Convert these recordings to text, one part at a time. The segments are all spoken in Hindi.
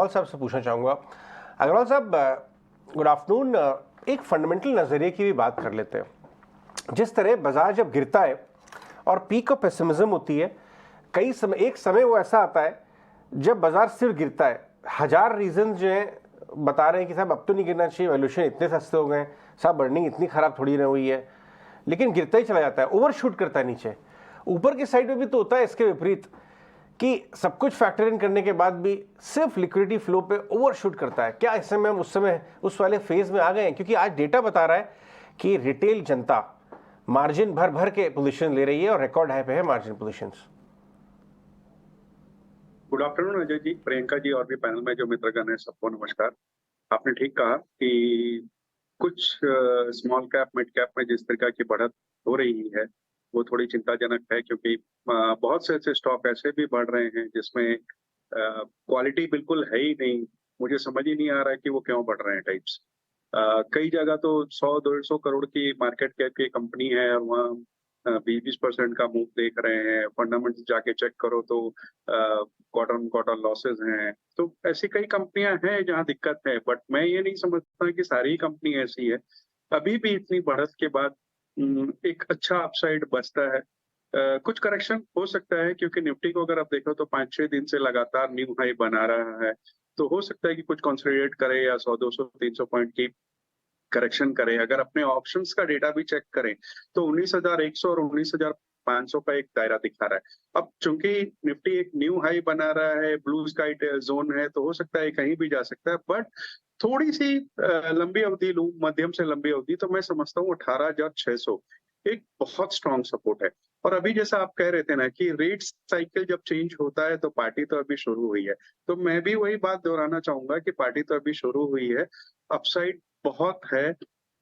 अग्रवाल साहब से पूछना चाहूँगा। अग्रवाल साहब, गुड आफ्टरनून। एक फंडामेंटल नज़रिए की भी बात कर लेते हैं। जिस तरह बाजार जब गिरता है और पीक ऑफ पेसिमिज्म होती है, एक समय वो ऐसा आता है जब बाजार सिर्फ गिरता है। हजार रीजन जो हैं बता रहे हैं कि साहब अब तो नहीं गिरना चाहिए, वैल्यूएशन इतने सस्ते हो गए, साहब अर्निंग इतनी खराब थोड़ी ना हुई है, लेकिन गिरता ही चला जाता है, ओवरशूट करता है नीचे। ऊपर की साइड में भी तो होता है इसके विपरीत कि सब कुछ फैक्टर इन करने के बाद भी सिर्फ लिक्विडिटी फ्लो पे ओवरशूट करता है। क्या इस समय हम उस वाले फेज में आ गए हैं? क्योंकि आज डेटा बता रहा है कि रिटेल जनता मार्जिन भर भर के पोजीशन ले रही है और रिकॉर्ड हाई पे है margin positions. Good afternoon Ajay ji, Priyanka ji और भी पैनल में जो मित्रगण है सबको नमस्कार। आपने ठीक कहा कि कुछ स्मॉल कैप मिड कैप में जिस तरह की बढ़त हो रही है वो थोड़ी चिंताजनक है, क्योंकि बहुत से ऐसे स्टॉक ऐसे भी बढ़ रहे हैं जिसमें क्वालिटी बिल्कुल है ही नहीं। मुझे समझ ही नहीं आ रहा है कि वो क्यों बढ़ रहे हैं टाइप्स। कई जगह तो 100-150 करोड़ की मार्केट कैप की कंपनी है और वहाँ 20-20% का मूव देख रहे हैं। फंडामेंटल जाके चेक करो तो क्वार्टर ऑन क्वार्टर लॉसेज हैं। तो ऐसी कई कंपनियां हैं जहां दिक्कत है, बट मैं ये नहीं समझता कि सारी कंपनी ऐसी है। अभी भी इतनी बढ़त के बाद एक अच्छा अपसाइड बचता है। कुछ करेक्शन हो सकता है, क्योंकि निफ्टी को अगर आप देखो तो 5-6 दिन से लगातार न्यू हाई बना रहा है। तो हो सकता है कि कुछ कंसोलिडेट करे या 100-200-300 पॉइंट की करेक्शन करें। अगर अपने ऑप्शंस का डेटा भी चेक करें तो 19,100 और 19,500 का एक दायरा दिखा रहा है। अब चूंकि निफ्टी एक न्यू हाई बना रहा है, ब्लू स्काई जोन है, तो हो सकता है कहीं भी जा सकता है। बट थोड़ी सी लंबी अवधि लूं, मध्यम से लंबी अवधि, तो मैं समझता हूँ 18,600 एक बहुत स्ट्रॉन्ग सपोर्ट है। और अभी जैसा आप कह रहे थे ना कि रेट साइकिल जब चेंज होता है तो पार्टी तो अभी शुरू हुई है, तो मैं भी वही बात दोहराना चाहूंगा कि पार्टी तो अभी शुरू हुई है। अपसाइड बहुत है,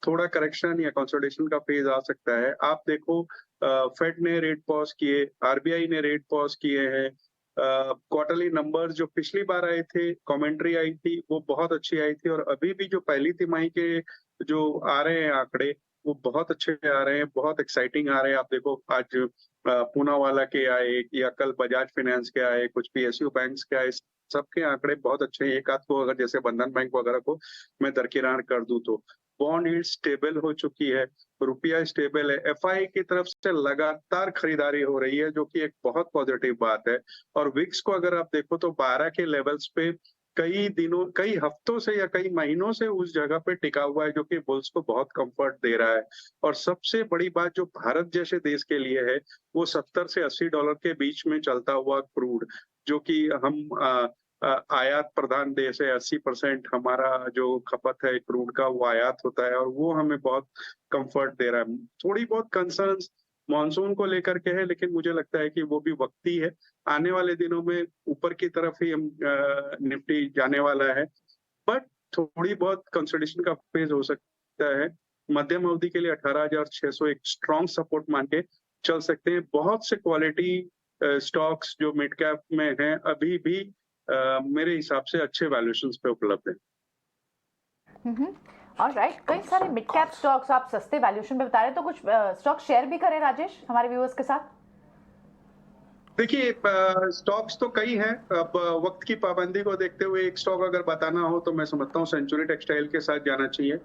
थोड़ा करेक्शन या कंसोलिडेशन का फेज आ सकता है। आप देखो फेड ने रेट पॉज किए, आरबीआई ने रेट पॉज किए हैं। क्वार्टरली नंबर्स जो पिछली बार आए थे, कमेंट्री आई थी, वो बहुत अच्छी आई थी। और अभी भी जो पहली तिमाही के जो आ रहे हैं आंकड़े, वो बहुत अच्छे आ रहे हैं, बहुत एक्साइटिंग आ रहे हैं। आप देखो आज पूनावाला के आए या कल बजाज फाइनेंस के आए, कुछ पीएसयू बैंक्स के आए, सबके आंकड़े बहुत अच्छे हैं। एक आध को अगर जैसे बंधन बैंक वगैरह को मैं दरकिनार कर दूं तो बॉन्ड यील्ड स्टेबल हो चुकी है, रुपया स्टेबल है, एफआई की तरफ से लगातार खरीदारी हो रही है, जो कि एक बहुत पॉजिटिव बात है। और विक्स को अगर आप देखो तो 12 के लेवल्स पे कई दिनों, कई हफ्तों से या कई महीनों से उस जगह पे टिका हुआ है, जो कि बुल्स को बहुत कंफर्ट दे रहा है। और सबसे बड़ी बात जो भारत जैसे देश के लिए है, वो 70 से $80 के बीच में चलता हुआ क्रूड, जो कि हम आयात प्रधान देश है। 80% हमारा जो खपत है क्रूड का वो आयात होता है, और वो हमें बहुत कंफर्ट दे रहा है। थोड़ी बहुत कंसर्न्स मॉनसून को लेकर के है, लेकिन मुझे लगता है कि वो भी वक्ती है। आने वाले दिनों में ऊपर की तरफ ही हम निफ्टी जाने वाला है, बट थोड़ी बहुत कंसोलिडेशन का फेज हो सकता है। मध्यम अवधि के लिए 18,600 एक स्ट्रॉन्ग सपोर्ट मान के चल सकते हैं। बहुत से क्वालिटी स्टॉक्स जो मिड कैप में हैं अभी भी मेरे हिसाब से अच्छे वैल्यूएशंस पे उपलब्ध है। ऑलराइट, कई सारे मिड कैप स्टॉक्स आप सस्ते वैल्यूएशन पे बता रहे हैं, तो कुछ स्टॉक शेयर भी करें राजेश हमारे व्यूअर्स के साथ। देखिए, स्टॉक्स तो कई हैं। अब वक्त की पाबंदी को देखते हुए एक स्टॉक अगर बताना हो तो मैं समझता हूँ सेंचुरी टेक्सटाइल के साथ जाना चाहिए,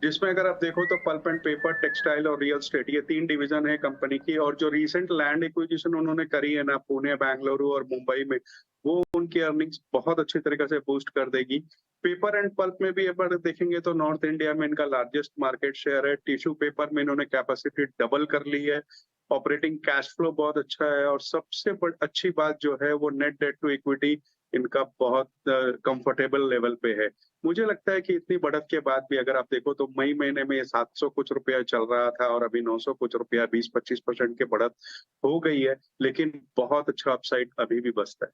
जिसमें अगर आप देखो तो पल्प एंड पेपर, टेक्सटाइल और रियल एस्टेट, ये 3 डिवीजन है कंपनी की। और जो रीसेंट लैंड एक्विजिशन उन्होंने करी है ना पुणे, बेंगलुरु और मुंबई में, वो उनकी अर्निंग्स बहुत अच्छी तरीके से बूस्ट कर देगी। पेपर एंड पल्प में भी अगर देखेंगे तो नॉर्थ इंडिया में इनका लार्जेस्ट मार्केट शेयर है। टिश्यू पेपर में इन्होंने कैपेसिटी डबल कर ली है। ऑपरेटिंग कैश फ्लो बहुत अच्छा है, और सबसे अच्छी बात जो है वो नेट डेट टू इक्विटी इनका बहुत कंफर्टेबल लेवल पे है। मुझे लगता है कि इतनी बढ़त के बाद भी अगर आप देखो तो मई महीने में 700 कुछ रुपया चल रहा था और अभी 900 कुछ रुपया, 20-25% की बढ़त हो गई है, लेकिन बहुत अच्छा अपसाइड अभी भी बचता है।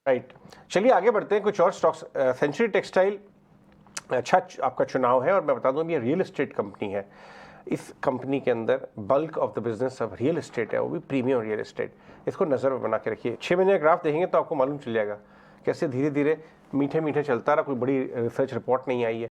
राइट, चलिए आगे बढ़ते हैं। कुछ और स्टॉक्स। सेंचुरी टेक्सटाइल अच्छा आपका चुनाव है, और मैं बता दूं ये रियल एस्टेट कंपनी है। इस कंपनी के अंदर bulk of the business of real estate है, वो भी प्रीमियम रियल एस्टेट। इसको नज़र में बना के रखिए। 6 महीने का ग्राफ देखेंगे तो आपको मालूम चल जाएगा कैसे धीरे धीरे मीठे मीठे चलता रहा, कोई बड़ी रिसर्च रिपोर्ट नहीं आई है।